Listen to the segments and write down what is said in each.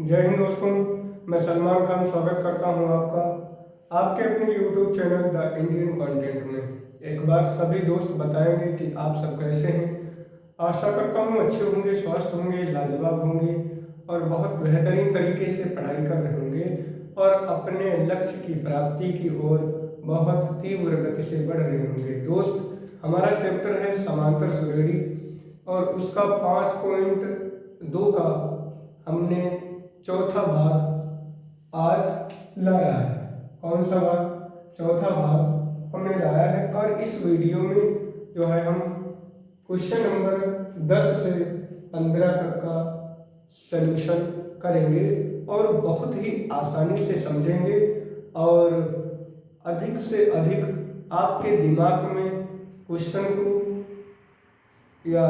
जय हिंद दोस्तों। मैं सलमान खान स्वागत करता हूं आपका आपके अपने YouTube channel the Indian content में। एक बार सभी दोस्त बताएंगे कि आप सब कैसे हैं। आशा करता हूं अच्छे होंगे, स्वस्थ होंगे, लाजवाब होंगे और बहुत बेहतरीन तरीके से पढ़ाई कर रहे होंगे और अपने लक्ष्य की प्राप्ति की ओर बहुत तीव्र गति से बढ़ रहे होंगे। दोस्त, हमारा चैप्टर है समांतर श्रेणी और उसका 5.2 का हमने चौथा भाग आज लाया है। कौन सा भाग? चौथा भाग हमने लाया है और इस वीडियो में जो है हम क्वेश्चन नंबर 10 से 15 तक का सलूशन करेंगे और बहुत ही आसानी से समझेंगे और अधिक से अधिक आपके दिमाग में क्वेश्चन को या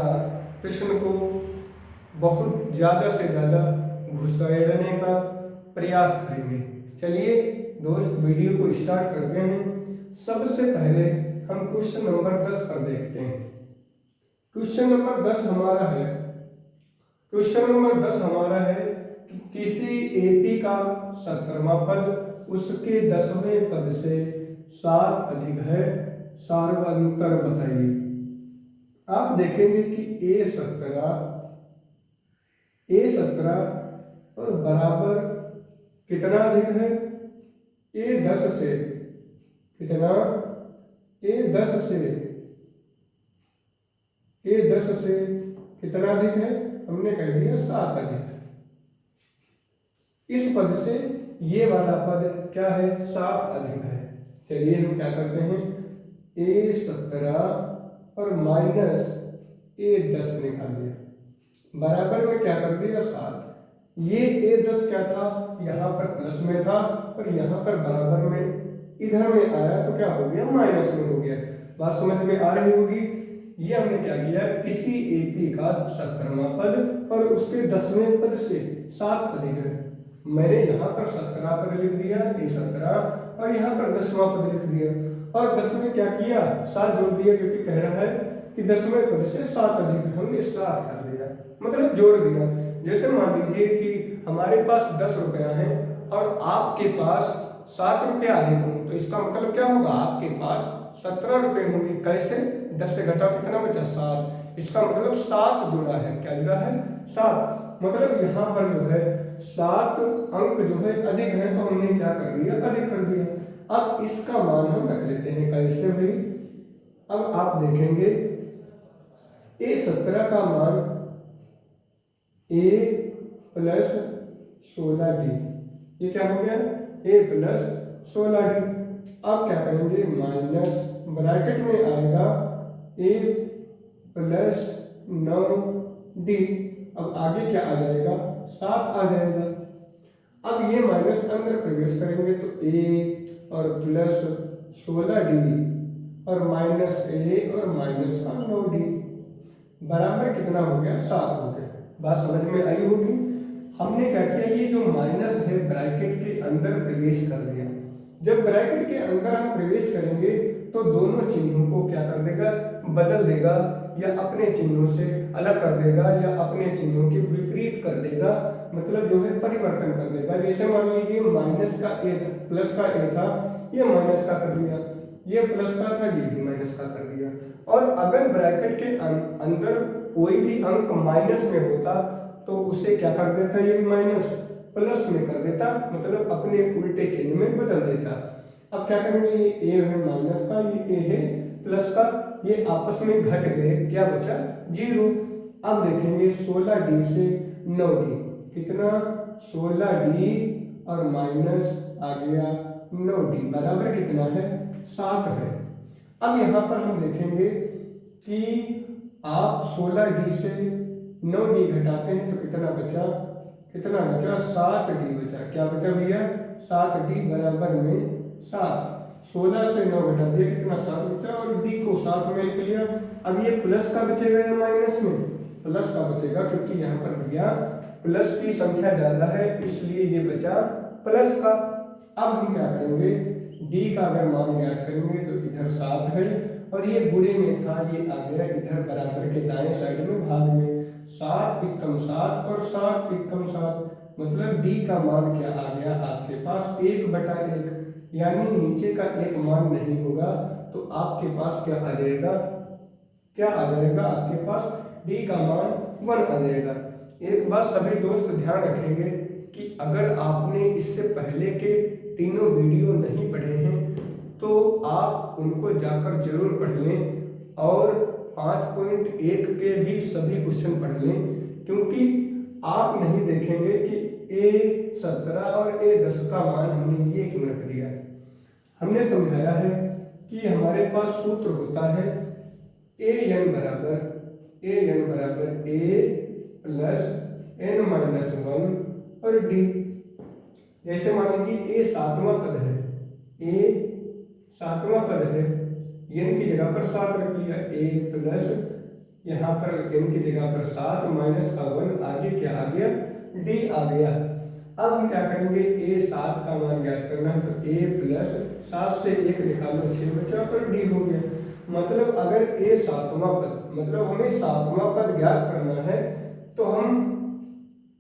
प्रश्न को बहुत ज़्यादा से ज़्यादा घुसेड़ने का प्रयास करेंगे। चलिए दोस्त, वीडियो को स्टार्ट करते हैं। सबसे पहले हम क्वेश्चन नंबर 10 पर देखते हैं। क्वेश्चन नंबर 10 हमारा है कि किसी एपी का 17वां पद उसके 10वें पद से 7 अधिक है, सार्वंतर बताइए। आप देखेंगे कि ए17 और बराबर कितना अधिक है? ए10 से कितना? ए10 से कितना अधिक है? हमने कह दिया 7 अधिक है। इस पद से ये वाला पद क्या है? 7 अधिक है। चलिए हम क्या करते हैं, ए17 और माइनस ए10 निकाल दिया, बराबर में क्या कर दिया? 7। ये ए10 क्या था? यहाँ पर प्लस में था और यहाँ पर बराबर में इधर में आया तो क्या हो गया? माइनस में हो गया। बात समझ में आ रही होगी। ये हमने क्या किया, किसी एपी का 17वां पद और उसके 10वें पद से 7 अधिक है। मैंने यहाँ पर 17 पद लिख दिया, ए17, और यहाँ पर 10वां पद लिख दिया और 10 में क्या किया? 7 जोड़ दिया, क्योंकि कह रहा है कि 10वें पद से 7 अधिक है। हमने 7 कर दिया, मतलब जोड़ दिया। जैसे मान लीजिए कि हमारे पास 10 रुपया है और आपके पास 7 रुपया अधिक हो, तो इसका मतलब क्या होगा? आपके पास 17 रुपये होंगे। कैसे? 10 से घटाओ, कितना बचा? 7। इसका मतलब 7 जुड़ा है। क्या जुड़ा है? 7। मतलब यहाँ पर जो है 7 अंक जो है अधिक है, तो हमने क्या कर दिया? अधिक कर दिया। अब इसका मान हम रख लेते हैं। कैसे भाई? अब आप देखेंगे ए17 का मान ए प्लस 16d, ये क्या हो गया? ए प्लस 16d। अब क्या करेंगे? माइनस ब्रैकेट में आएगा ए प्लस 9d। अब आगे क्या आ जाएगा? 7 आ जाएगा। अब ये माइनस अंदर प्रवेश करेंगे तो ए और प्लस 16d और माइनस ए और माइनस का 9d बराबर कितना हो गया? 7 हो गया। बात समझ में आई होगी। हमने क्या किया, ये जो माइनस है ब्रैकेट के अंदर प्रवेश कर दिया। जब ब्रैकेट के अंदर हम प्रवेश करेंगे तो दोनों चिन्हों को क्या कर देगा? बदल देगा, या अपने चिन्हों से अलग कर देगा, या अपने चिन्हों के विपरीत कर देगा, मतलब जो है परिवर्तन कर देगा। जैसे मान लीजिए माइनस का ए था, प्लस का ए था, ये माइनस का कर दिया, ये प्लस का था, ये भी माइनस का कर दिया। और अगर ब्रैकेट के अंदर कोई भी अंक माइनस में होता तो उसे क्या कर देता? ये माइनस प्लस में कर देता, मतलब अपने उल्टे चिन्ह में बदल देता। अब क्या करेंगे? ये ए है माइनस का, ये ए है प्लस का, ये आपस में घट गए, क्या बचा? 0। अब देखेंगे 16d से 9d कितना? 16d और माइनस आ गया 9d बराबर कितना है? 7 है। अब यहाँ पर हम देखेंगे कि आप 16d से 9d घटाते हैं तो कितना बचा? 7d बचा। क्या बचा भैया? 7d बराबर में 7। 16 से 9 घटा दिया, कितना? 7 बचा और d को 7 में लिख लिया। अब ये प्लस का बचेगा या माइनस में? प्लस का बचेगा, क्योंकि यहाँ पर भैया प्लस की संख्या ज्यादा है, इसलिए ये बचा प्लस का। अब हम क्या करेंगे? d का अगर मान ज्ञात करेंगे तो इधर 7 है और ये गुणे में था, ये आ गया इधर बराबर के दाएं साइड में भाग में। 7 एकम 7 और 7 एकम 7 मतलब डी का मान क्या आ गया आपके पास 1/1, यानी नीचे का एक मान नहीं होगा तो आपके पास क्या आ जाएगा, क्या आ जाएगा आपके पास डी का मान 1 आ जाएगा। एक बात सभी दोस्त ध्यान रखेंगे कि अगर आपने इससे पहले के तीनों वीडियो नहीं पढ़े हैं तो आप उनको जाकर जरूर पढ़ लें और 5.1 के भी सभी क्वेश्चन पढ़ लें, क्योंकि आप नहीं देखेंगे कि A17 और A10 का मान हमने ये क्यों रख दिया। हमने समझाया है कि हमारे पास सूत्र होता है an बराबर a प्लस n-1 और d। जैसे मान लीजिए a सातवां पद है, a सातवां पद है, n की जगह पर 7 रख लिया, a प्लस यहाँ पर n की जगह पर 7 माइनस का 1, आगे क्या आ गया d आ गया। अब हम क्या करेंगे, a7 का मान ज्ञात करना है तो a प्लस 7 से 1 निकालो 6 बचा पर d हो गया। मतलब अगर a सातवां पद, मतलब हमें सातवां पद ज्ञात करना है तो हम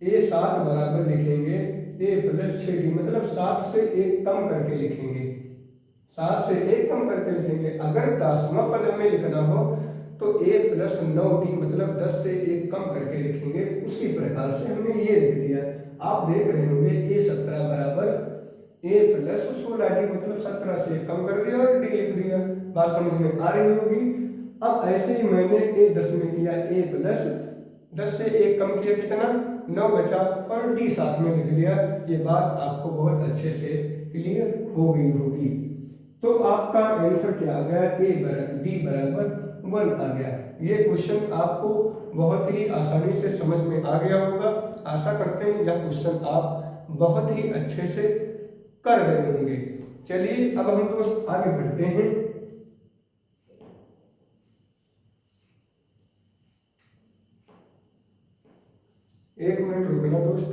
a7 बराबर लिखेंगे a प्लस 6d, मतलब 7 से 1 कम करके लिखेंगे, 7 से 1 कम करके लिखेंगे। अगर 10वां पद हमें लिखना हो तो a प्लस 9d, मतलब 10 से 1 कम करके लिखेंगे। उसी प्रकार से हमने ये लिख दिया। आप देख रहे होंगे a17 बराबर a प्लस 16d, मतलब 17 से 1 कम कर दिया और d लिख दिया। बात समझ में आ रही होगी। अब ऐसे ही मैंने a10 में किया, a प्लस 10 से 1 कम किया, कितना 9 बचा और d साथ में लिख लिया। ये बात आपको बहुत अच्छे से क्लियर हो गई होगी। तो आपका आंसर क्या आ गया, d बराबर 1 आ गया। ये क्वेश्चन आपको बहुत ही आसानी से समझ में आ गया होगा। आशा करते हैं यह क्वेश्चन आप बहुत ही अच्छे से कर गए होंगे। चलिए अब हम दोस्त आगे बढ़ते हैं। एक मिनट रुकना दोस्त।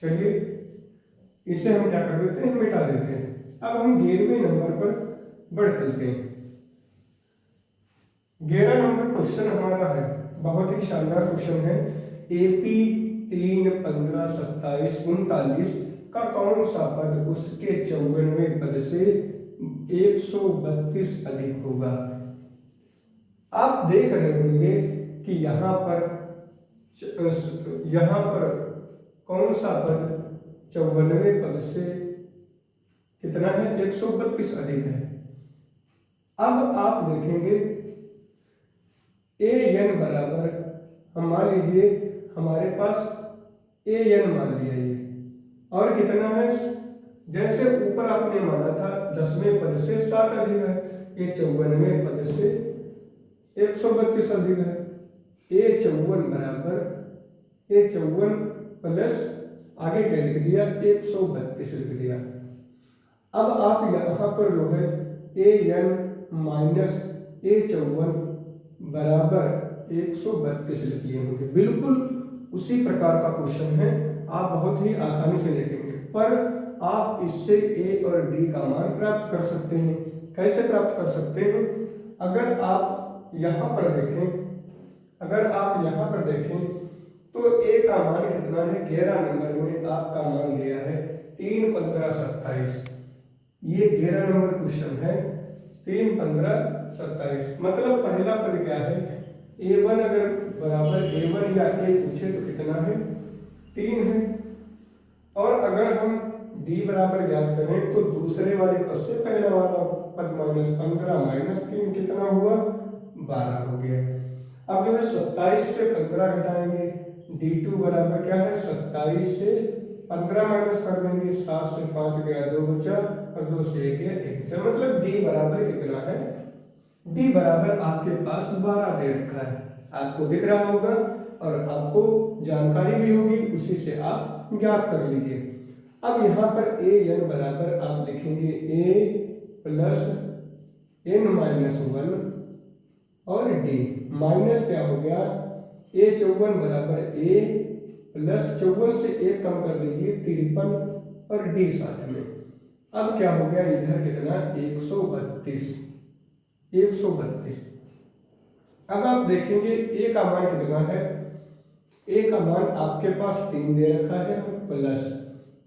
चलिए इसे हम क्या कर देते हैं, मिटा देते हैं। अब हम 11वें नंबर पर बढ़ चलते हैं। 11 नंबर क्वेश्चन हमारा है, बहुत ही शानदार क्वेश्चन है। AP 3, 15, 27, 39 का कौन सा पद उसके 54वें पद से 132 अधिक होगा। आप देख रहे होंगे कि यहाँ पर कौन सा पद 54वें पद से कितना है, 132 अधिक है। अब आप देखेंगे an बराबर, हम मान लीजिए हमारे पास an मान लिया ये, और कितना है, जैसे ऊपर आपने माना था 10वें पद से 7 अधिक है, ये 54वें पद से 132 अधिक है। a54 बराबर a54 प्लस आगे क्या लिख दिया, 132 लिख दिया। अब आप यहाँ पर जो है an माइनस a54 बराबर 132 लिख लिए होंगे। बिल्कुल उसी प्रकार का क्वेश्चन है, आप बहुत ही आसानी से लिखेंगे, पर आप इससे a और d का मान प्राप्त कर सकते हैं। कैसे प्राप्त कर सकते हैं, अगर आप यहाँ पर देखें, तो a का मान कितना है, 11 नंबर में आपका मान दिया है 3, 15, 27। ये 11 नंबर क्वेश्चन है, 3, 15, 27। मतलब पहला पद क्या है, a1 अगर बराबर a1 या a पूछे तो कितना है, 3 है। और अगर हम d बराबर ज्ञात करें तो दूसरे वाले पद से पहला वाला पद माइनस 15 माइनस 3 कितना हुआ, 12 हो गया। अब जो है 27 से 15 घटाएंगे, d2 बराबर क्या है, 27 से 15 माइनस कर देंगे, 7 से 5 गया 2 बचा और 2 से 1 गया 1 बचा। मतलब d बराबर कितना है, d बराबर आपके पास 12 दे रखा है, आपको दिख रहा होगा और आपको जानकारी भी होगी, उसी से आप ज्ञात कर लीजिए। अब यहाँ पर an बराबर आप लिखेंगे a प्लस n-1 और d, माइनस क्या हो गया, a54 बराबर a प्लस 54 से 1 कम कर दीजिए 53 और d साथ में। अब क्या हो गया, इधर कितना 132। अब आप देखेंगे ए का मान कितना है। ए का मान आपके पास 3 दे रखा है और प्लस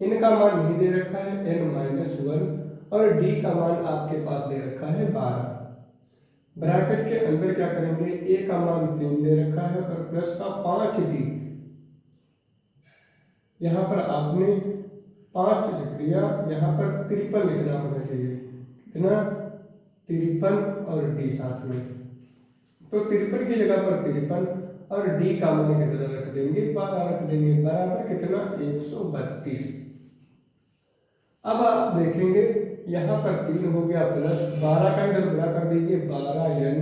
इनका मान नहीं दे रखा है n-1 और डी का मान आपके पास दे रखा है 12। ब्रैकेट के अंदर क्या करेंगे, ए का मान 3 दे रखा है और प्लस का 5d, यहाँ पर आपने 5 लिख दिया, यहाँ पर 53 लिखना होना चाहिए। कितना, 53 और डी साथ में, तो 53 की जगह पर 53 और डी का मान कितना रख देंगे, 12 रख देंगे, बराबर कितना 132। अब आप देखेंगे यहाँ पर 3 हो गया प्लस 12 का इधर गुणा कर दीजिए 12n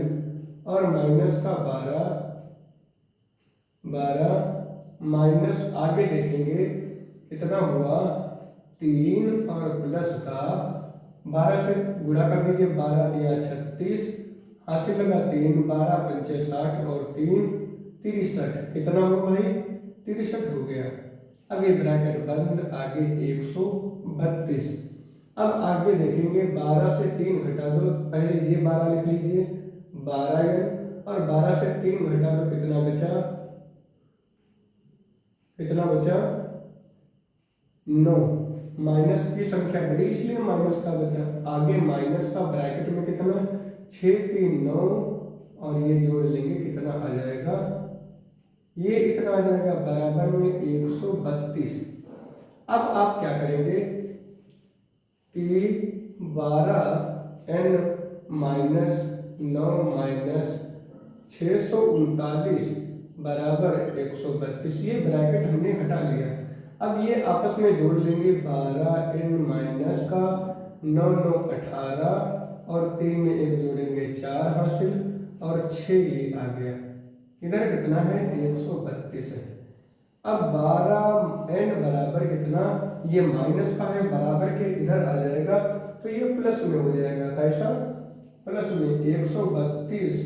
और माइनस का 12 माइनस आगे देखेंगे कितना हुआ 3 और प्लस का 12 से गुणा कर दीजिए 12 दिया 36, हासिल लगा 3, 12 पंचे 60 और 3 63, कितना हुआ भाई 63 हो गया। अब ये ब्रैकेट बंद, आगे 132। अब आगे देखेंगे 12 से 3 घटा दो, पहले ये 12 लिख लीजिए 12n और 12 से 3 घटा दो कितना बचा, कितना बचा 9। माइनस की संख्या बड़ी इसलिए माइनस का बचा, आगे माइनस का ब्रैकेट में कितना 6 3 9 और ये जोड़ लेंगे कितना आ जाएगा, ये कितना आ जाएगा बराबर में 132। अब आप क्या करेंगे कि 12n माइनस 9 माइनस 639 बराबर 132, ये ब्रैकेट हमने हटा लिया। अब ये आपस में जोड़ लेंगे 12n माइनस का 9 9 18 और 3 में 1 जोड़ेंगे 4 हासिल और 6 ये आ गया, इधर कितना है 132 है। अब 12n बराबर कितना, ये माइनस का है बराबर के इधर आ जाएगा तो ये प्लस में हो जाएगा, कैसा प्लस में 132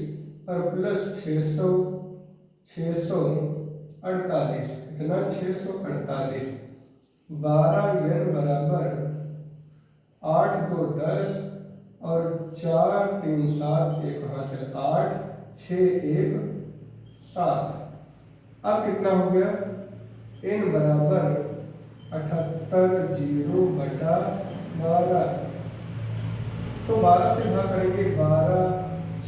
और प्लस 648, कितना 648, 12n बराबर 8 2 10 और 4 3 7 1 हासिल 8 6 1 7। अब कितना हो गया n बराबर 78 0 बटा 12, तो 12 से भाग करेंगे 12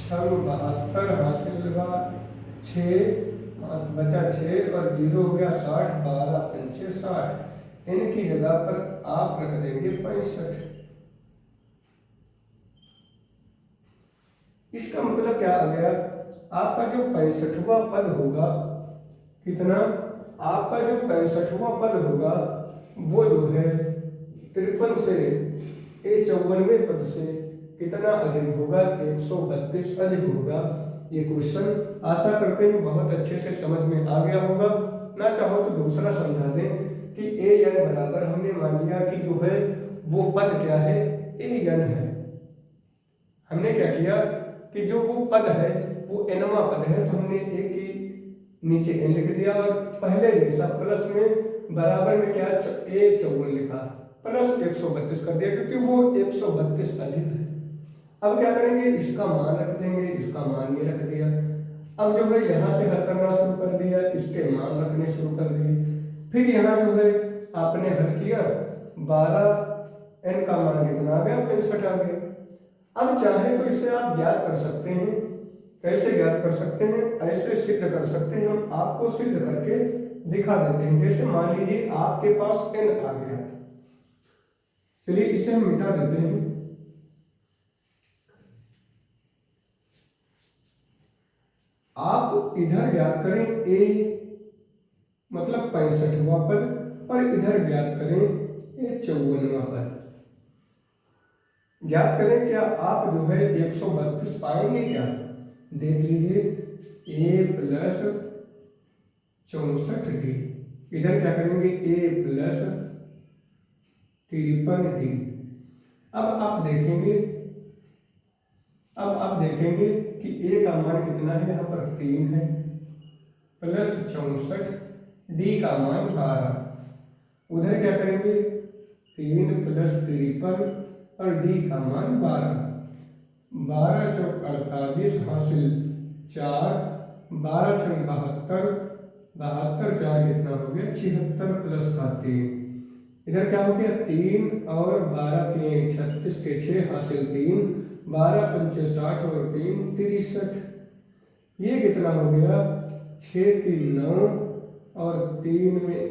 6 72 हासिल लगा 6 बचा 6 और 0 हो गया 60, 12 पंचे 60, इनकी जगह पर आप रख देंगे 65। इसका मतलब क्या आ गया, आपका जो 65वां पद होगा, कितना आपका जो 65वां पद होगा वो जो है 53 से 54वें पद से कितना अधिक होगा, 132 अधिक होगा। ये क्वेश्चन आशा करते हैं बहुत अच्छे से समझ में आ गया होगा। ना चाहो तो दूसरा समझा दें कि ए एन बराबर हमने मान लिया कि जो है वो पद क्या है, ए एन है। हमने क्या किया कि जो वो पद है वो एनवा पद है, तो हमने ए की नीचे एन लिख दिया और पहले जैसा प्लस में बराबर में क्या ए 54 लिखा प्लस 132 कर दिया, क्योंकि वो 132 अधिक है। अब क्या करेंगे, इसका मान रख देंगे, इसका मान ये रख दिया। अब जो है यहाँ से हल करना शुरू कर दिया, इसके मान रखने शुरू कर दिए। फिर यहाँ जो है आपने हल किया, 12n का मान कितना आ गया 65 आ गया। अब चाहे तो इसे आप ज्ञात कर सकते हैं। कैसे ज्ञात कर सकते हैं, ऐसे सिद्ध कर सकते हैं। हम आपको सिद्ध करके दिखा देते हैं। जैसे मान लीजिए आपके पास n आ गया, चलिए इसे हम मिटा देते हैं। आप इधर ज्ञात करें a मतलब 65वां पद और इधर ज्ञात करें a 54वां पद। ज्ञात करें, क्या आप जो है 132 पाएंगे क्या, देख लीजिए a प्लस 64d, इधर क्या करेंगे a प्लस 53d। अब आप देखेंगे कि a का मान कितना है, यहाँ पर 3 है प्लस 64, d का मान 12, उधर क्या करेंगे 3 प्लस 53 और d का मान 12, 12 चौक 48 हासिल 4, 12 छंग 72, 72 4 कितना हो गया 76 प्लस का 3। इधर क्या हो गया 3 और 12 3 36 के 6 हासिल 3, 12 पंचे 60 और 3 63। ये कितना हो गया 6 3 9 और 3 में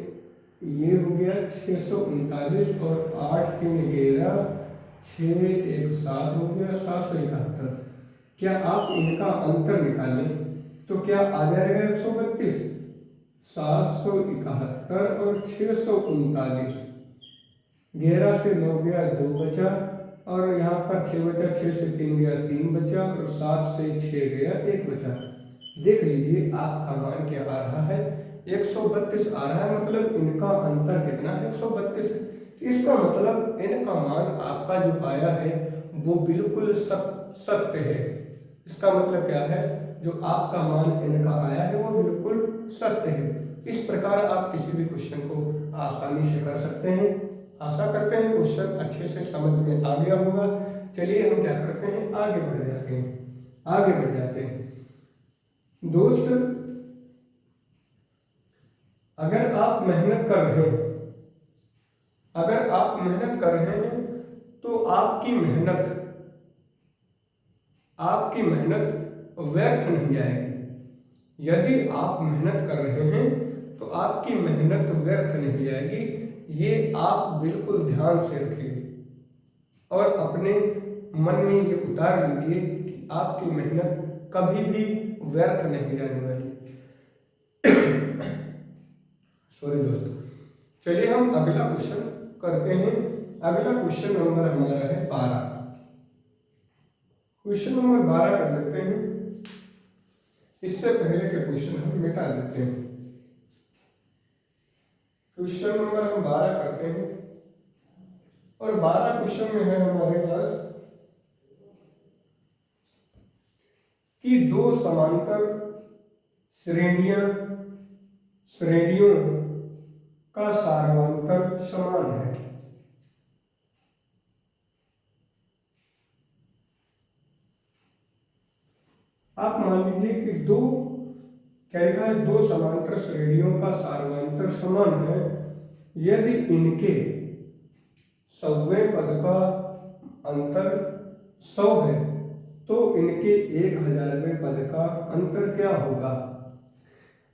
ये हो गया 639 और 8 3 11 6 1 7 हो गया 771। क्या आप इनका अंतर निकालें तो क्या आ जाएगा 132, 771 और 639। 11 से 9 गया 2 बचा और यहाँ पर 6 बचा, 6 से 3 गया 3 बचा और 7 से 6 गया 1 बचा। देख लीजिए आपका मान क्या आ रहा है 132 आ रहा है, मतलब इनका अंतर कितना है 132 है। इसका मतलब इनका मान आपका जो आया है वो बिल्कुल सत्य है। इसका मतलब क्या है जो आपका मान इनका आया है वो बिल्कुल सत्य है। इस प्रकार आप किसी भी क्वेश्चन को आसानी से कर सकते हैं। आशा करते हैं क्वेश्चन अच्छे से समझ में आ गया होगा। चलिए हम क्या करते हैं आगे बढ़ जाते हैं। दोस्त अगर आप मेहनत कर रहे हैं तो आपकी मेहनत व्यर्थ नहीं जाएगी। यदि आप मेहनत कर रहे हैं तो आपकी मेहनत व्यर्थ नहीं जाएगी। ये आप बिल्कुल ध्यान से रखिए और अपने मन में ये उतार लीजिए कि आपकी मेहनत कभी भी व्यर्थ नहीं जाने वाली। सॉरी दोस्तों, चलिए हम अगला क्वेश्चन करते हैं। अगला क्वेश्चन नंबर हमारा है 12। क्वेश्चन नंबर 12 कर लेते हैं। इससे पहले के क्वेश्चन हम मिटा लेते हैं। क्वेश्चन नंबर हम 12 करते हैं और 12 क्वेश्चन में है हमारे पास कि दो समांतर श्रेणियों का सारवांतर समान है। आप मान लीजिए कि क्या लिखा है दो समांतर श्रेणियों का सारवांतर समान है यदि इनके सौवें पद का अंतर 100 है तो इनके 1000वें पद का अंतर क्या होगा।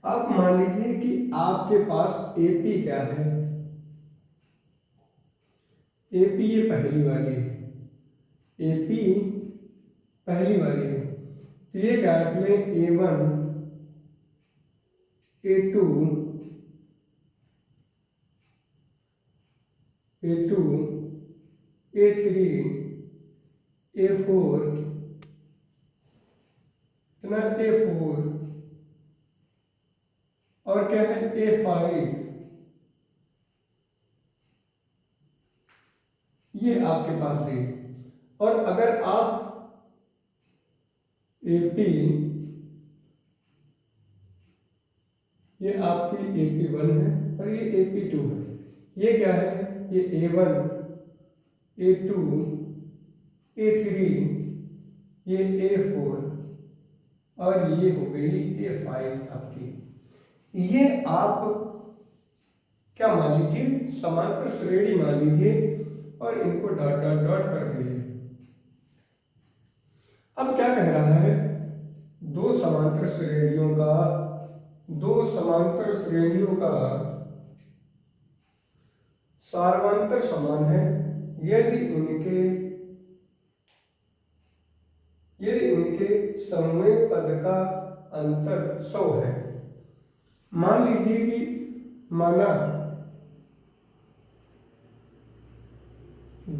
आप मान लीजिए कि आपके पास एपी क्या है, एपी ये पहली वाली है, एपी पहली वाली है। तो ये क्या रख लें A1 A2 A3 A4 A4 और क्या है A5। ये आपके पास दे। और अगर आप AP ये आपकी AP1 है और ये AP2 है। ये क्या है ये A1 A2 A3 ये A4 और ये हो गई A5 आपकी। ये आप क्या मान लीजिए समांतर श्रेणी मान लीजिए और इनको डॉट डॉट डॉट कर दीजिए। अब क्या कह रहा है दो समांतर श्रेणियों का सारवांतर समान है यदि इनके समूह पद का अंतर 100 है। मान लीजिए कि माना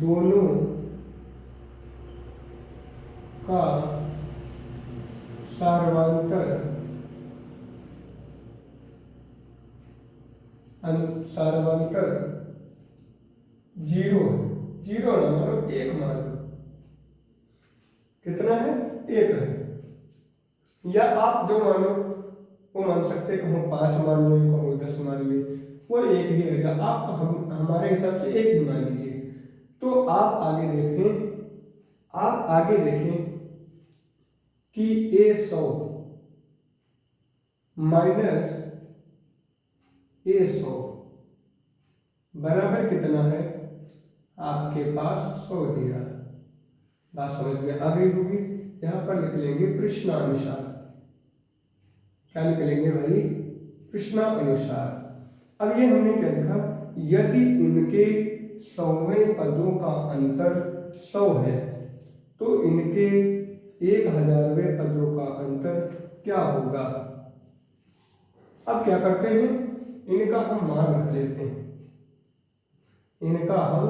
दोनों का सारवांतर 0 है। 0 ना मानो 1 मान लो। कितना है 1 है। या आप जो मानो वो मान सकते हैं, कहूँ 5 मान लो, कहूँ 10 मान लो, वो 1 ही रहेगा। आप हमारे हिसाब से 1 ही मान लीजिए। तो आप आगे देखें कि A100 माइनस A100 बराबर कितना है, आपके पास 100 दिया। बात समझ में आ गई होगी। यहाँ पर लिख लेंगे प्रश्नानुसार। क्या लिख लेंगे भाई, प्रश्नानुसार। अब ये हमने क्या लिखा, यदि इनके 100वें पदों का अंतर 100 है तो इनके 1000वें पदों का अंतर क्या होगा। अब क्या करते हैं, इनका हम मान रख लेते हैं, इनका हम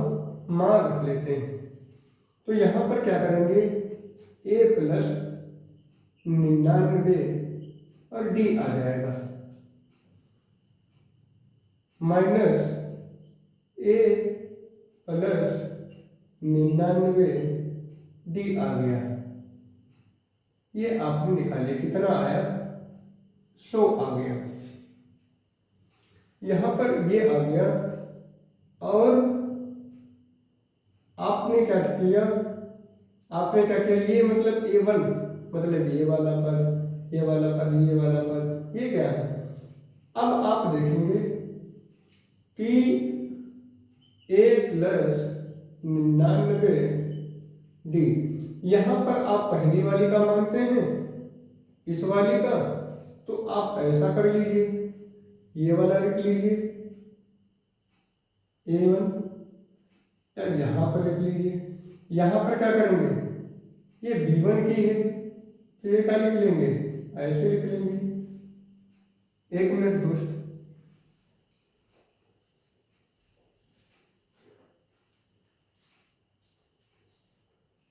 मान रख लेते हैं। तो यहां पर क्या करेंगे, A प्लस 99 और D आ जाएगा, माइनस A प्लस 99 D आ गया। ये आपने निकाले, कितना आया, 100 आ गया। यहां पर ये आ गया। और आपने क्या किया, आपने क्या किया, ये मतलब A1 मतलब ये वाला पद, ये वाला पद, ये वाला पद, ये क्या है। अब आप देखेंगे कि A प्लस 99 D, यहां पर आप पहली वाली का मानते हैं, इस वाली का, तो आप ऐसा कर लीजिए, ये वाला लिख लीजिए A1, या यहां पर लिख लीजिए। यहां पर क्या करेंगे, ये B1 की है तो ये क्या लिख लेंगे, ऐसे लिख लेंगे। एक मिनट दोस्त,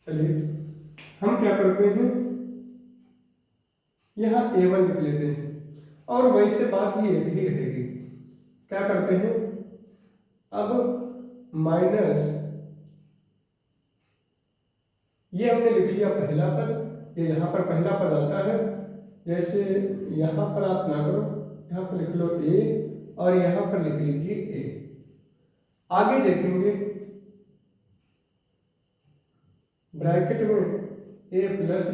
चलिए हम क्या करते हैं, यहाँ A1 लिख लेते हैं। और वैसे बात ये भी रहेगी, क्या करते हैं, अब माइनस, ये हमने लिख लिया पहला पद, ये यहाँ पर पहला पद आता है। जैसे यहाँ पर आप ना करो, यहाँ पर लिख लो A और यहाँ पर लिख लीजिए A। आगे देखेंगे ब्रैकेट में A प्लस,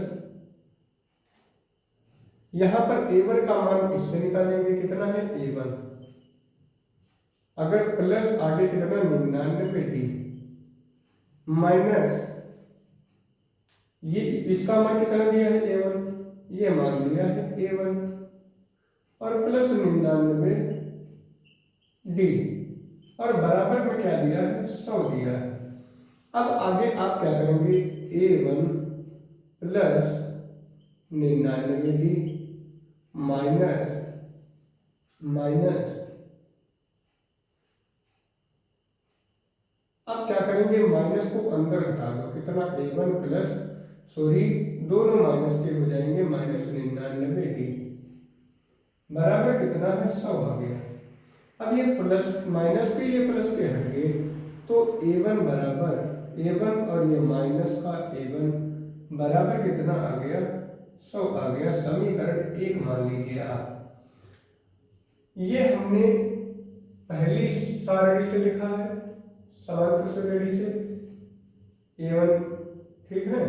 यहाँ पर A1 का मान इससे निकालेंगे, कितना है A1, अगर प्लस आगे कितना 99D, माइनस ये इसका मान कितना दिया है A1, ये मान दिया है A1, और प्लस 99D, और बराबर में क्या दिया है, 100 दिया है। अब आगे आप क्या करेंगे, A1 plus 99D minus minus, अब क्या करेंगे, माइनस को अंदर हटा दो, कितना A1 प्लस, सॉरी दोनों माइनस के हो जाएंगे, माइनस 99D बराबर कितना है, 100 आ गया। अब ये प्लस माइनस के, ये प्लस के हट गए, तो A1 बराबर A1 और ये माइनस का A1 बराबर कितना आ गया, 100 आ गया। समीकरण 1 मान लीजिए आप। ये हमने पहली सारणी से लिखा है, समांतर श्रेणी से A1, ठीक है।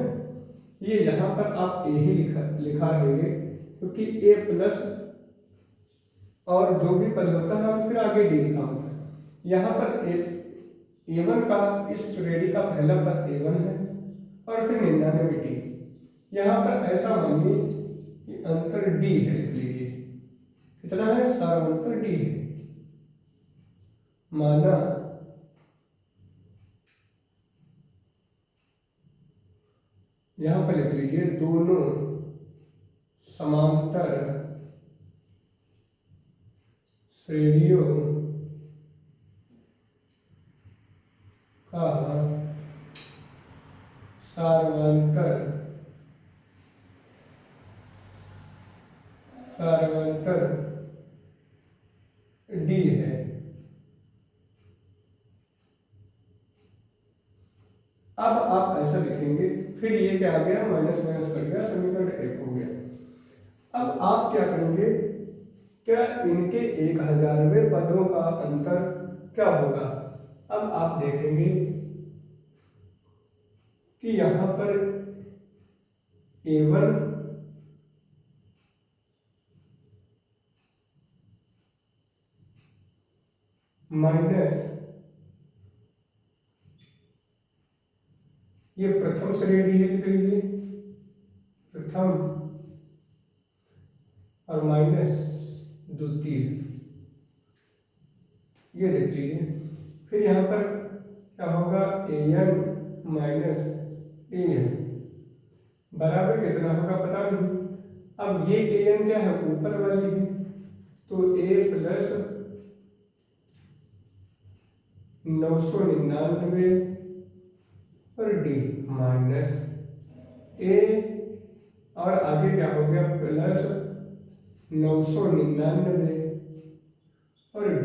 ये यहाँ पर आप A ही लिखा रहेंगे, क्योंकि A प्लस और जो भी पद होता है और फिर आगे D लिखा होता है। यहाँ पर A1 का, इस श्रेणी का पहला पद A1 है और फिर 99D। यहाँ पर ऐसा मानिए कि अंतर D है, लिख लीजिए कितना है, सारांतर D है, माना यहाँ पर लिख लीजिए दोनों समांतर श्रेणियों का सार्वंतर D है। अब आप ऐसा लिखेंगे, फिर ये क्या आ गया, माइनस माइनस कट गया, समीकरण 1 हो गया। अब आप क्या करेंगे, क्या इनके 1000वें पदों का अंतर क्या होगा। अब आप देखेंगे कि यहाँ पर A1 माइनस ये प्रथम श्रेणी है, लिख लीजिए प्रथम, और माइनस द्वितीय, ये देख लीजिए। फिर यहाँ पर क्या होगा, an माइनस an बराबर कितना होगा पता नहीं। अब ये an क्या है, ऊपर वाली है, तो a प्लस 999 और d माइनस a, और आगे क्या हो गया, प्लस 999 और d।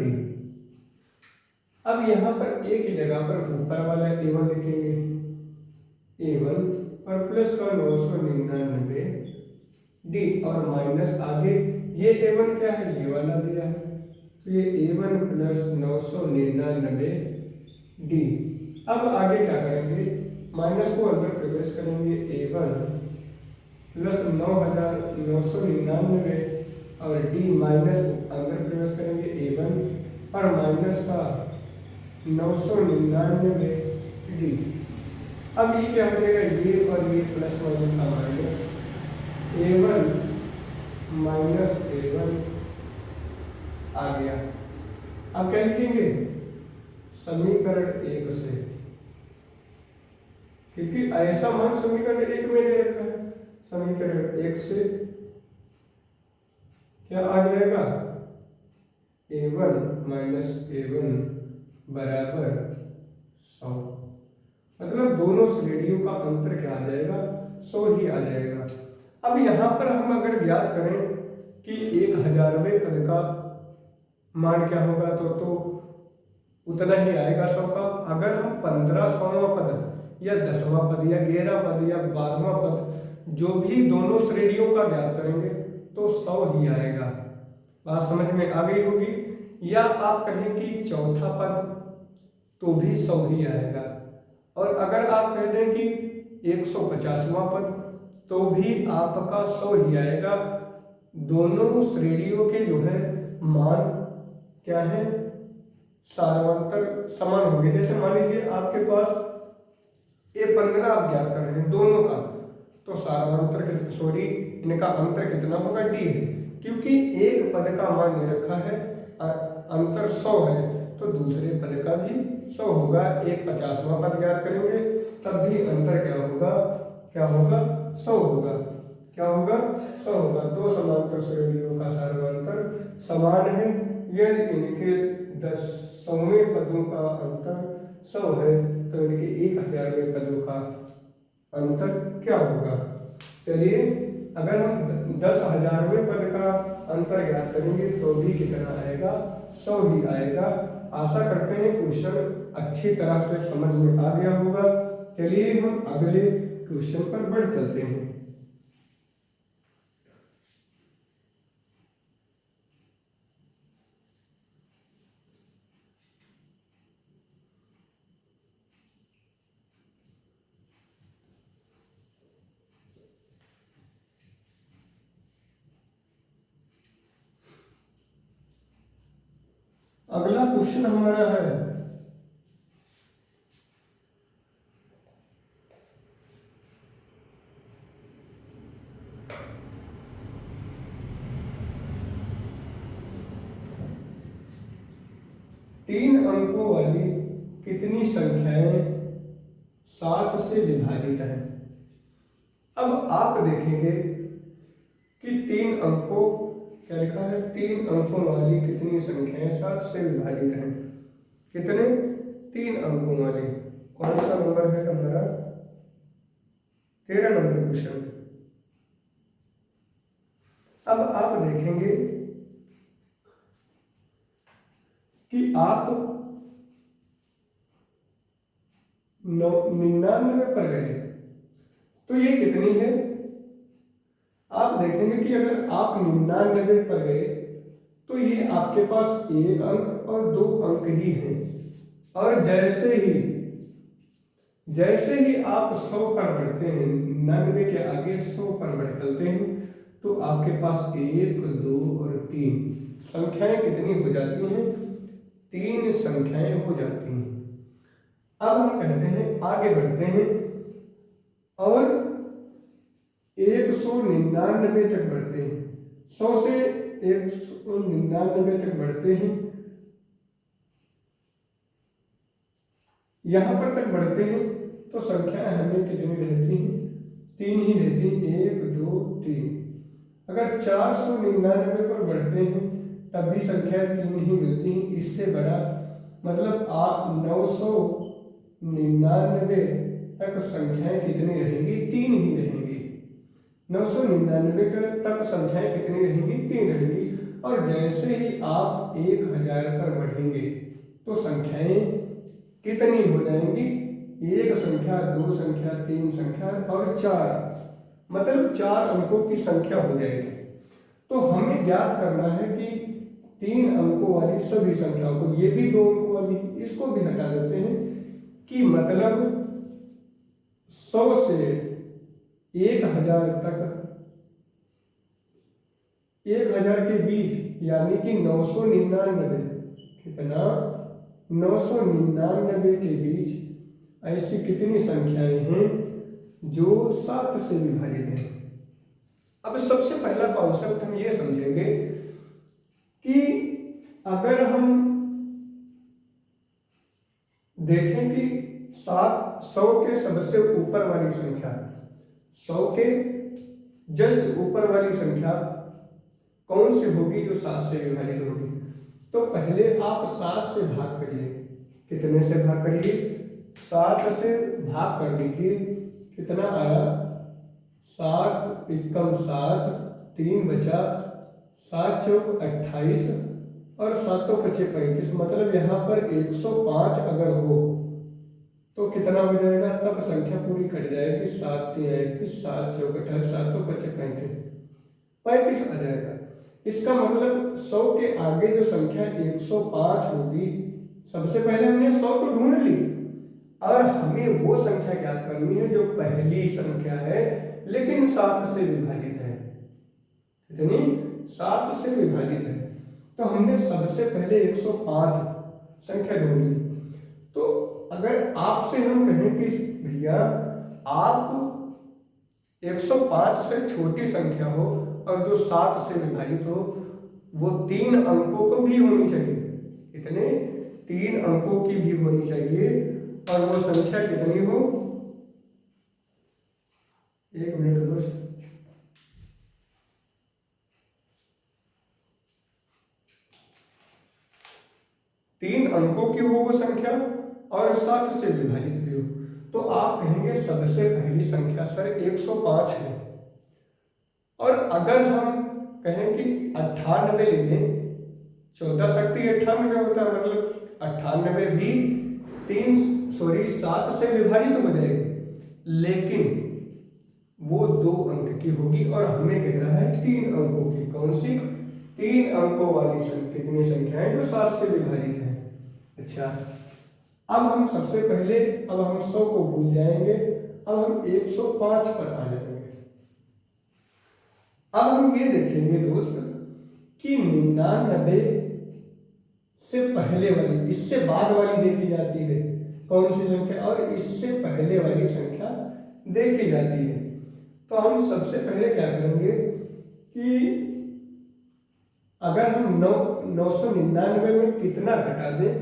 अब यहाँ पर a की जगह पर ऊपर वाला a1 लिखेंगे, a1 और प्लस का 999 d, और माइनस आगे ये a1 क्या है, ये वाला दिया है, तो ये a1 प्लस 999 d। अब आगे क्या करेंगे, माइनस को अंदर प्रवेश करेंगे, a1 प्लस 9999 और d माइनस अंदर प्रवेश करेंगे a1 और माइनस का 999 d। अब ये क्या हो जाएगा, ये और ये प्लस माइनस का माइनस, a1 माइनस a1 आ गया। अब क्या लिखेंगे, समीकरण 1 से, क्योंकि ऐसा मान समीकरण 1 में दे रखा है, समीकरण 1 से क्या आ जाएगा, a1 माइनस a1 बराबर 100, मतलब दोनों श्रेणियों का अंतर क्या आ जाएगा, 100 ही आ जाएगा। अब यहाँ पर हम अगर ज्ञात करें कि 1000वें पद का मान क्या होगा, तो उतना ही आएगा 100 का। अगर हम 1500वां पद या 10वां पद या 11वां पद या 12वां पद जो भी दोनों श्रेणियों का ज्ञात करेंगे तो 100 ही आएगा। बात समझ में आ गई होगी। या आप कहें कि चौथा पद तो भी 100 ही आएगा, और अगर आप कह दें कि 150वां पद तो भी आपका 100 ही आएगा। दोनों श्रेणियों के जो है मान क्या है, सार्वंतर समान होंगे। जैसे मान लीजिए आपके पास ये 15 आप ज्ञात कर रहे हैं दोनों का, तो सार्वंतर सॉरी इनका अंतर कितना होगा, d है, क्योंकि एक पद का मान दे रखा है, अंतर 100 है, तो दूसरे पद का भी 100 होगा। एक 50वां पद ज्ञात करेंगे तब भी अंतर क्या होगा, क्या होगा, 100 होगा। क्या होगा, 100 होगा। दो समांतर श्रेणियों का सार्वंतर समान है यदि इनके 10वें पदों का अंतर 100 है, तो इनके 1000वें पदों का अंतर क्या होगा। चलिए, अगर हम 10,000वें पद का अंतर ज्ञात करेंगे तो भी कितना आएगा, 100 ही आएगा। आशा करते हैं क्वेश्चन अच्छी तरह से समझ में आ गया होगा। चलिए हम अगले क्वेश्चन पर बढ़ चलते हैं। अगला क्वेश्चन हमारा है तीन अंकों वाली कितनी संख्याएं 7 से विभाजित हैं। अब आप देखेंगे कि 3 अंकों, क्या लिखा है, 3 अंकों वाली कितनी संख्याएं 7 से विभाजित हैं। कितने, 3 अंकों वाली। कौन सा नंबर है हमारा, 13 नंबर क्वेश्चन। अब आप देखेंगे कि आप 99 पर गए तो ये कितनी है। आप देखेंगे कि अगर आप 99 पर गए तो ये आपके पास 1 अंक और 2 अंक ही हैं, और जैसे ही आप 100 पर बढ़ते हैं, 99 के आगे 100 पर बढ़ चलते हैं, तो आपके पास 1, 2 और 3 संख्याएं कितनी हो जाती हैं, 3 संख्याएं हो जाती हैं। अब हम कहते हैं, आगे बढ़ते हैं और 199 तक बढ़ते हैं। 100 से 199 तक बढ़ते हैं। यहाँ पर तक बढ़ते हैं तो संख्याएं हमें कितनी रहती हैं? 3 ही रहती हैं, 1 2 3। अगर 499 पर बढ़ते हैं तब भी संख्याएं 3 ही मिलती हैं। इससे बड़ा मतलब आप 999 तक संख्याएं कितनी रहेंगी? 3 ही रहेंगी। 999 तक संख्याएं कितनी रहेंगी? 3 रहेंगी। और जैसे ही आप 1000 पर बढ़ेंगे तो संख्याएं कितनी हो जाएंगी? 1 संख्या, 2 संख्या, 3 संख्या और 4, मतलब 4 अंकों की संख्या हो जाएगी। तो हमें ज्ञात करना है कि 3 अंकों वाली सभी संख्याओं को, ये भी 2 अंकों वाली, इसको भी हटा देते हैं, कि मतलब 100 से 1000 तक, 1000 के बीच यानी कि 999, कितना? 999 के बीच ऐसी कितनी संख्याएं हैं जो 7 से विभाजित हैं? अब सबसे पहला कॉन्सेप्ट हम ये समझेंगे कि अगर हम देखें कि 100 के सबसे ऊपर वाली संख्या, 100 के जस्ट ऊपर वाली संख्या कौन सी होगी जो 7 से विभाजित होगी? तो पहले आप 7 से भाग करिए। कितने से भाग करिए? 7 से भाग कर दीजिए। कितना आया? 7 एकम 7, 3 बचा, 7 चौक 28 और 7 पचे 35। मतलब यहाँ पर 105 अगर हो तो कितना हो जाएगा? तब संख्या पूरी कट जाएगी। 7 3 21, 7 चौक 28, 7 पचे 35 आ जाएगा। इसका मतलब 100 के आगे जो संख्या 105 होगी, सबसे पहले हमने 100 को ढूंढ ली और हमें वो संख्या ज्ञात करनी है जो पहली संख्या है लेकिन 7 से विभाजित है। कितनी? 7 से विभाजित है। तो हमने सबसे पहले 105 संख्या ढूंढ ली। तो अगर आपसे हम कहें कि भैया आप 105 से छोटी संख्या हो और जो 7 से विभाजित हो वो 3 अंकों को भी होनी चाहिए। कितने? 3 अंकों की भी होनी चाहिए। और वो संख्या कितनी हो? 1 मिनट दोस्त। 3 अंकों की हो वो संख्या और 7 से विभाजित भी हो। तो आप कहेंगे सबसे पहली संख्या सर 105 है। और अगर हम कहें कि 98 ले लें, 14 शक्ति 98 होता है, मतलब 98 भी 7 से विभाजित हो जाएगी, लेकिन वो 2 अंक की होगी और हमें कह रहा है 3 अंकों की। कौन सी? 3 अंकों वाली कितनी संख्याएं जो 7 से विभाजित है। अच्छा, अब हम सबसे पहले, अब हम 100 को भूल जाएंगे, अब हम 105 पर आ जाएंगे। अब हम ये देखेंगे दोस्त कि 99 से पहले वाली, इससे बाद वाली देखी जाती है कौन सी संख्या, और इससे पहले वाली संख्या देखी जाती है। तो हम सबसे पहले क्या करेंगे कि अगर हम 999 में कितना घटा दें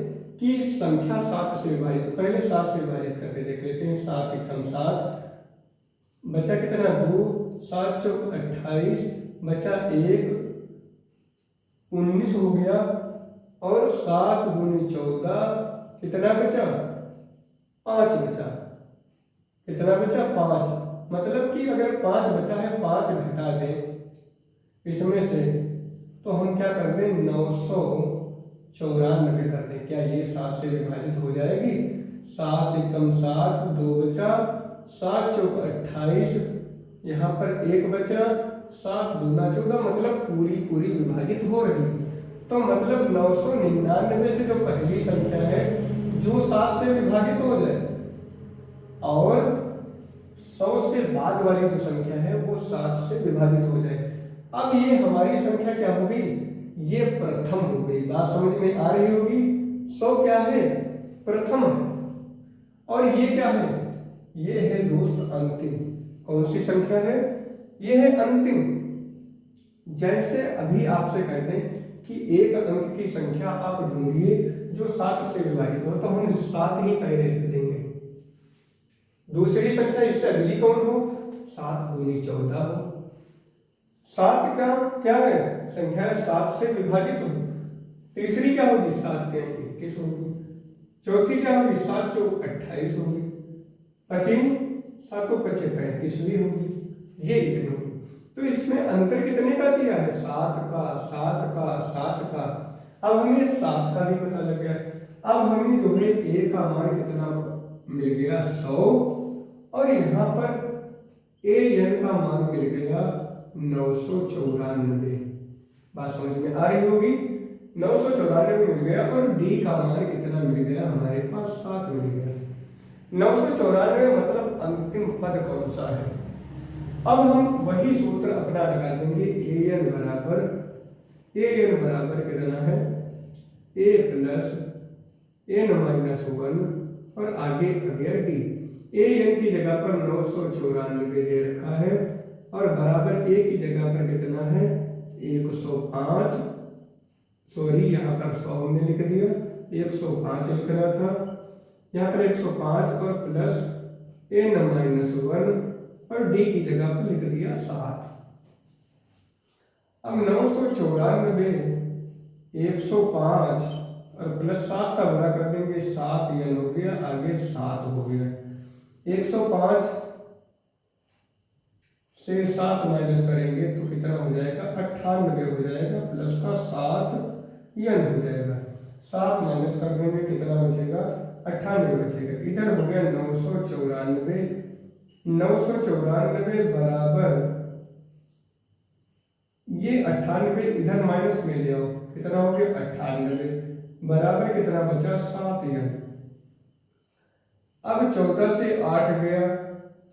कि संख्या 7 से विभाजित, तो पहले 7 से विभाजित करके देख लेते हैं। 7 एकम 7, बचा कितना? 2, 7 चौक 28, बचा 1, 19 हो गया, और 7 दूनी 14, कितना बचा? 5 बचा। कितना बचा? 5। मतलब कि अगर 5 बचा है, 5 घटा दें इसमें से, तो हम क्या कर दें? 994 कर दें। क्या ये 7 से विभाजित हो जाएगी? 7 एकम 7, 2 बचा, 7 चौक 28, यहाँ पर 1 बचा, 7 दूना 14, मतलब पूरी विभाजित हो रही है। तो मतलब 999 से जो पहली संख्या है जो 7 से विभाजित हो जाए, और 100 से बाद वाली जो संख्या है वो 7 से विभाजित हो जाए। अब ये हमारी संख्या क्या हो गई? ये प्रथम हो गई। बात समझ में आ रही होगी? 100 क्या है, प्रथम है। और ये क्या है, ये है दोस्त अंतिम। कौन सी संख्या है, ये है अंतिम। जैसे अभी आपसे कहते हैं कि एक अंक की संख्या आप ढूंढिए जो 7 से विभाजित हो, तो हम 7 ही पहले लिख देंगे। दूसरी संख्या इससे अगली कौन हो, 7 दूनी 14 हो। 7 का क्या है, संख्या 7 से विभाजित हो। तीसरी क्या होगी, 7 के 21 होगी। चौथी क्या होगी, 7 चौक 28 होगी। पांचवी 7 को 5 35 भी होगी। ये इतनी होगी। तो इसमें अंतर कितने का दिया है, 7 का, 7 का, 7 का। अब हमें 7 का भी पता लग गया। अब हमें जो है ए का मान कितना मिल गया, 100। और यहाँ पर ए एन का मान मिल गया 994। बात समझ में आ रही होगी। 994 मिल गया। और डी का मान कितना मिल गया, हमारे पास 7 मिल गया। 994 मतलब अंतिम पद कौन सा है। अब हम वही सूत्र अपना लगा देंगे। ए एन बराबर कितना है, ए प्लस एन माइनस 1 और आगे आ गया डी। ए एन की जगह पर 994 दे रखा है और बराबर ए की जगह पर कितना है, 105। सॉरी, यहाँ पर 100 हमने लिख दिया, 105 लिख रहा था। यहाँ पर 105 और प्लस एन माइनस 1 और डी की जगह पर लिख दिया 7। अब 994 105 और प्लस 7 का बड़ा कर देंगे, 7 एन हो गया, आगे 7 हो गया। 105 से 7 माइनस करेंगे तो कितना हो जाएगा, 98 हो जाएगा, प्लस का 7 एन हो जाएगा। 7 माइनस कर देंगे, कितना बचेगा, 98 बचेगा। इधर हो गया 994। 994 बराबर ये 98 इधर माइनस में ले आओ, कितना हो गया, 98 बराबर कितना बचा, 7 एन। अब 14 से 8 गया,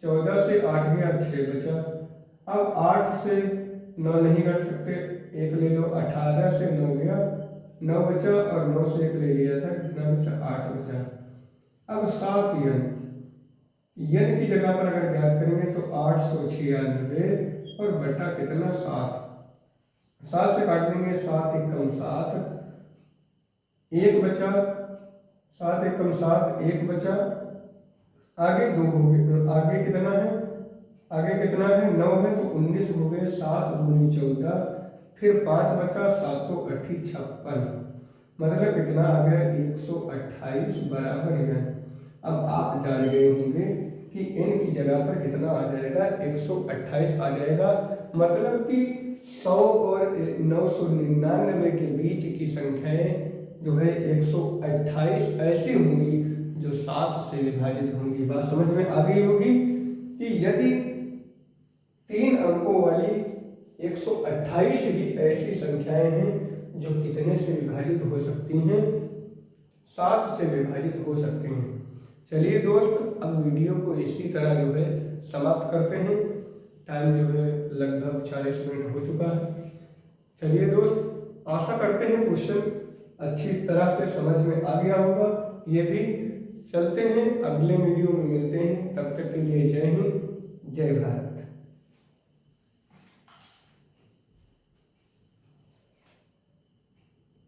14 से 8 गया, 6 बचा। अब 8 से 9 नहीं कर सकते, 1 ले लो, 18 से 9 गया, 9 बचा और 9 से 1 ले लिया था, कितना बचा, 8 बचा। अब 7 एन की जगह पर अगर ज्ञात करेंगे तो 896 और बटा कितना, 7। 7 से काट देंगे, 7 एकम 7, 1 बचा, 7 एकम 7, 1 बचा, आगे 2 हो गए, आगे कितना है, आगे कितना है, 9 है तो 19 हो गए, 7 दूनी 14, फिर 5 बचा, 7 तो 8 56, मतलब कितना आ गया, 128 बराबर है। अब आप जान गए होंगे कि n की जगह पर कितना आ जाएगा, 128 आ जाएगा। मतलब कि 100 और 999 के बीच की संख्याएं जो है 128 ऐसी होंगी जो 7 से विभाजित होंगी। बात समझ में आ गई होगी कि यदि 3 अंकों वाली 128 भी ऐसी संख्याएं हैं जो कितने से विभाजित हो सकती हैं, 7 से विभाजित हो सकती हैं। चलिए दोस्त, अब वीडियो को इसी तरह जो है समाप्त करते हैं। टाइम जो है लगभग 40 मिनट हो चुका है। चलिए दोस्त, आशा करते हैं क्वेश्चन अच्छी तरह से समझ में आ गया होगा। ये भी चलते हैं, अगले वीडियो में मिलते हैं। तब तक के लिए जय हिंद, जय भारत।